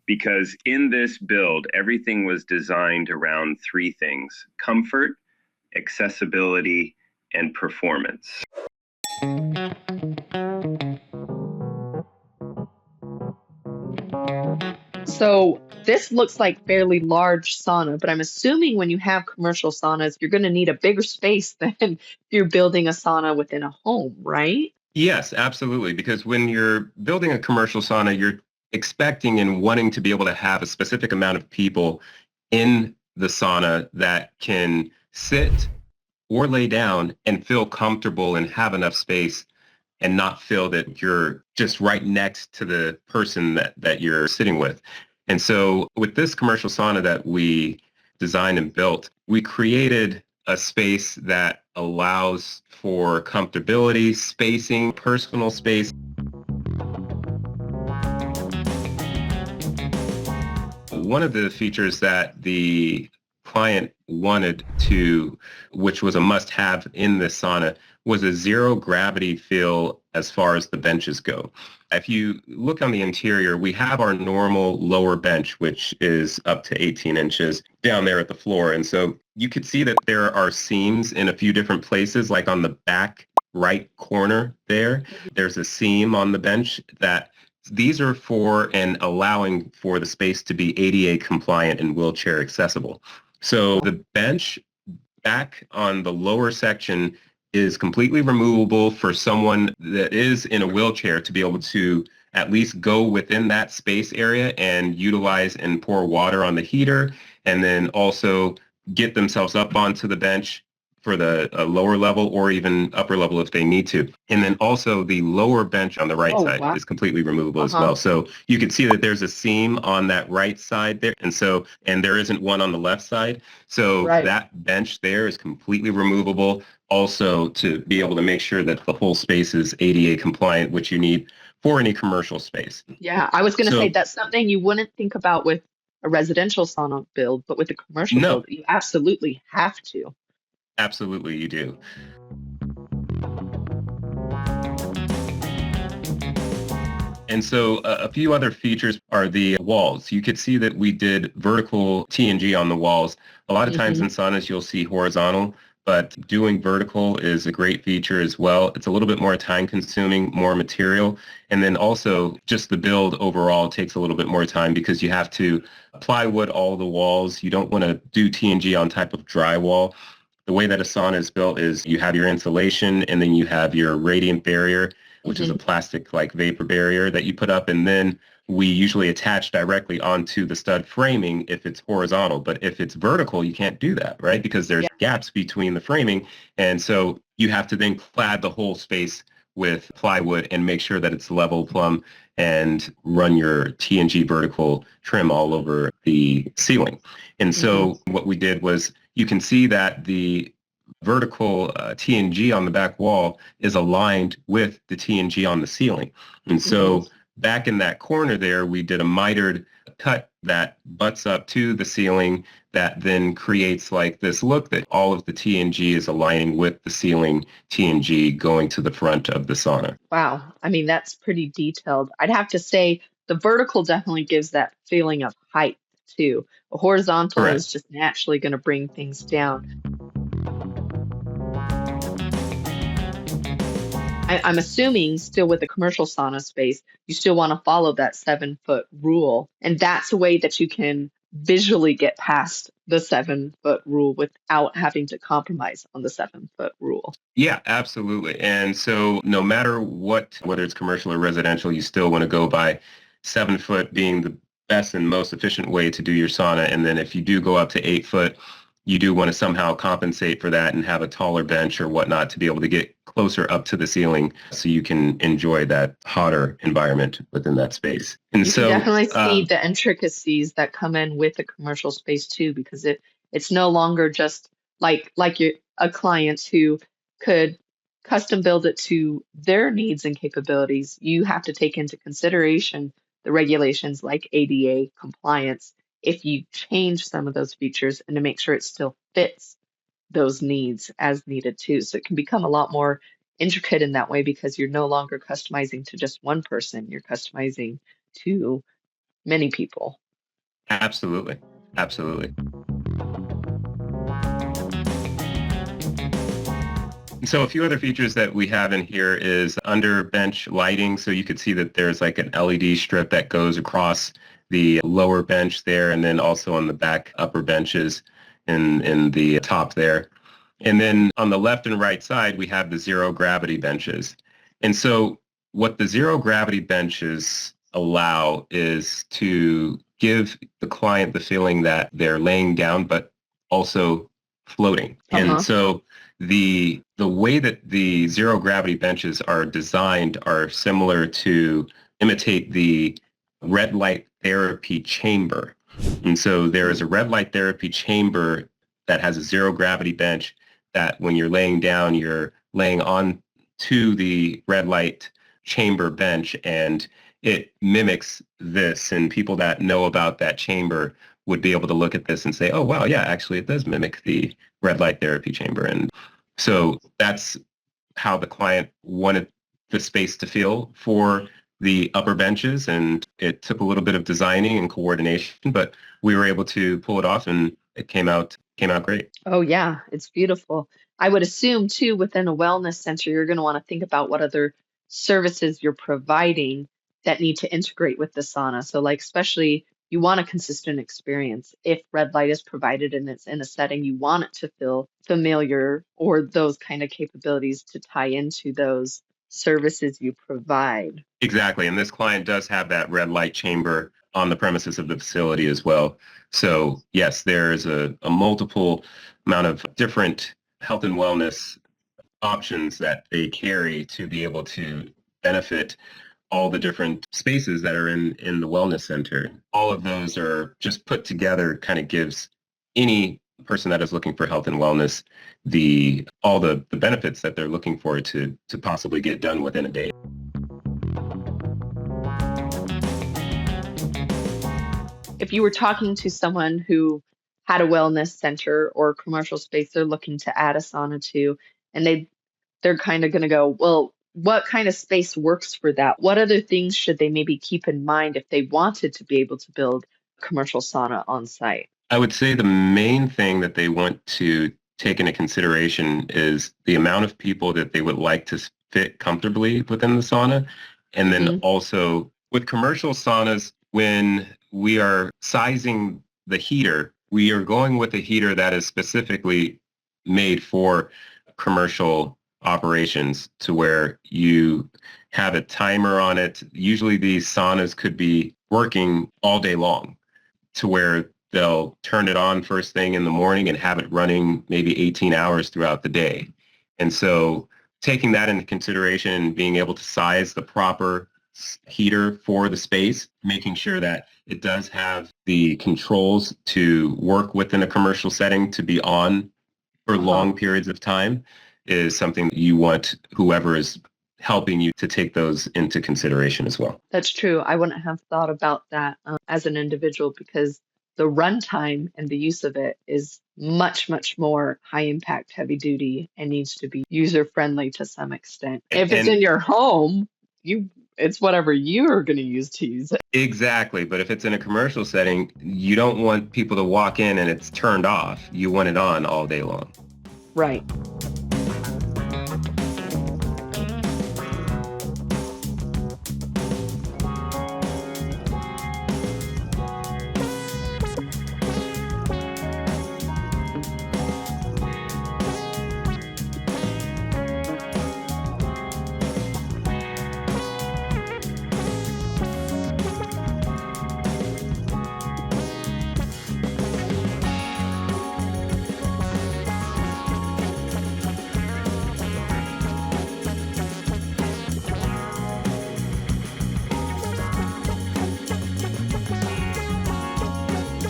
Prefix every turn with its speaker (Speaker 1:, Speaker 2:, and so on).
Speaker 1: because in this build, everything was designed around three things: comfort, accessibility, and performance.
Speaker 2: So this looks like fairly large sauna, but I'm assuming when you have commercial saunas, you're going to need a bigger space than if you're building a sauna within a home, right?
Speaker 3: Yes, absolutely. Because when you're building a commercial sauna, you're expecting and wanting to be able to have a specific amount of people in the sauna that can sit or lay down and feel comfortable and have enough space and not feel that you're just right next to the person that you're sitting with. And so with this commercial sauna that we designed and built, we created a space that allows for comfortability, spacing, personal space. One of the features that the client wanted to, which was a must-have in this sauna, was a zero gravity feel as far as the benches go. If you look on the interior, we have our normal lower bench, which is up to 18 inches down there at the floor. And so you could see that there are seams in a few different places, like on the back right corner there. There's a seam on the bench that these are for and allowing for the space to be ADA compliant and wheelchair accessible. So the bench back on the lower section is completely removable for someone that is in a wheelchair to be able to at least go within that space area and utilize and pour water on the heater, and then also get themselves up onto the bench for the lower level or even upper level if they need to. And then also the lower bench on the right
Speaker 2: Oh,
Speaker 3: side
Speaker 2: wow.
Speaker 3: is completely removable as
Speaker 2: Uh-huh.
Speaker 3: well. So you can see that there's a seam on that right side there. And there isn't one on the left side. So
Speaker 2: Right.
Speaker 3: that bench there is completely removable also to be able to make sure that the whole space is ADA compliant, which you need for any commercial space.
Speaker 2: Yeah, I was going to say
Speaker 3: So
Speaker 2: that's something you wouldn't think about with a residential sauna build, but with a commercial
Speaker 3: no,
Speaker 2: build, you absolutely have to.
Speaker 3: absolutely you do. And so a few other features are the walls. You could see that we did vertical TNG on the walls. A lot of times in
Speaker 2: Hmm.
Speaker 3: saunas, you'll see horizontal, but doing vertical is a great feature as well. It's a little bit more time consuming, more material. And then also just the build overall takes a little bit more time because you have to plywood all the walls. You don't want to do TNG on type of drywall. The way that a sauna is built is you have your insulation and then you have your radiant barrier, which is a
Speaker 2: Hmm.
Speaker 3: plastic like vapor barrier that you put up, and then we usually attach directly onto the stud framing if it's horizontal. But if it's vertical, you can't do that, right? Because there's
Speaker 2: Yeah.
Speaker 3: gaps between the framing. And so you have to then clad the whole space with plywood and make sure that it's level plumb and run your TNG vertical trim all over the ceiling. And
Speaker 2: Hmm.
Speaker 3: so what we did was you can see that the vertical TNG on the back wall is aligned with the TNG on the ceiling. And
Speaker 2: Hmm.
Speaker 3: so back in that corner there, we did a mitered cut that butts up to the ceiling that then creates like this look that all of the TNG is aligning with the ceiling TNG going to the front of the sauna.
Speaker 2: Wow. I mean, that's pretty detailed. I'd have to say the vertical definitely gives that feeling of height too. A horizontal is
Speaker 3: Correct.
Speaker 2: just naturally going to bring things down. I'm assuming still with the commercial sauna space, you still want to follow that 7 foot rule. And that's a way that you can visually get past the 7 foot rule without having to compromise on the 7 foot rule.
Speaker 3: Yeah, absolutely. And so no matter what, whether it's commercial or residential, you still want to go by 7 foot being the best and most efficient way to do your sauna. And then if you do go up to 8 foot, you do want to somehow compensate for that and have a taller bench or whatnot to be able to get closer up to the ceiling so you can enjoy that hotter environment within that space. And
Speaker 2: You can
Speaker 3: so,
Speaker 2: definitely see the intricacies that come in with the commercial space too, because it's no longer just like a client who could custom build it to their needs and capabilities. You have to take into consideration the regulations like ADA compliance if you change some of those features and to make sure it still fits those needs as needed too. So it can become a lot more intricate in that way because you're no longer customizing to just one person, you're customizing to many people.
Speaker 3: Absolutely. Absolutely. So a few other features that we have in here is under bench lighting. So you could see that there's like an LED strip that goes across the lower bench there, and then also on the back upper benches in the top there. And then on the left and right side, we have the zero gravity benches. And so what the zero gravity benches allow is to give the client the feeling that they're laying down, but also floating. And so the way that the zero gravity benches are designed are similar to imitate the red light therapy chamber. And so there is a red light therapy chamber that has a zero gravity bench that when you're laying down, you're laying on to the red light chamber bench, and it mimics this. And people that know about that chamber would be able to look at this and say, oh, wow, yeah, actually it does mimic the red light therapy chamber. And so that's how the client wanted the space to feel for the upper benches. And it took a little bit of designing and coordination, but we were able to pull it off, and it came out great.
Speaker 2: Oh, yeah, it's beautiful. I would assume, too, within a wellness center, you're going to want to think about what other services you're providing that need to integrate with the sauna. So, like, especially you want a consistent experience. If red light is provided and it's in a setting, you want it to feel familiar, or those kind of capabilities to tie into those services you provide.
Speaker 3: Exactly. And this client does have that red light chamber on the premises of the facility as well. So yes, there's a multiple amount of different health and wellness options that they carry to be able to benefit all the different spaces that are in the wellness center. All of those are just put together, kind of gives any person that is looking for health and wellness all the benefits that they're looking for to possibly get done within a day.
Speaker 2: If you were talking to someone who had a wellness center or commercial space they're looking to add a sauna to, and they're kind of going to go, well, what kind of space works for that? What other things should they maybe keep in mind if they wanted to be able to build a commercial sauna on site?
Speaker 3: I would say the main thing that they want to take into consideration is the amount of people that they would like to fit comfortably within the sauna. And then also with commercial saunas, when we are sizing the heater, we are going with a heater that is specifically made for commercial operations, to where you have a timer on it. Usually these saunas could be working all day long, to where they'll turn it on first thing in the morning and have it running maybe 18 hours throughout the day. And so taking that into consideration and being able to size the proper heater for the space, making sure that it does have the controls to work within a commercial setting to be on for long periods of time, is something that you want whoever is helping you to take those into consideration as well.
Speaker 2: That's true. I wouldn't have thought about that as an individual, because the runtime and the use of it is much, much more high impact, heavy duty, and needs to be user friendly to some extent. If it's in your home, it's whatever you're going to use it.
Speaker 3: Exactly. But if it's in a commercial setting, you don't want people to walk in and it's turned off. You want it on all day long.
Speaker 2: Right.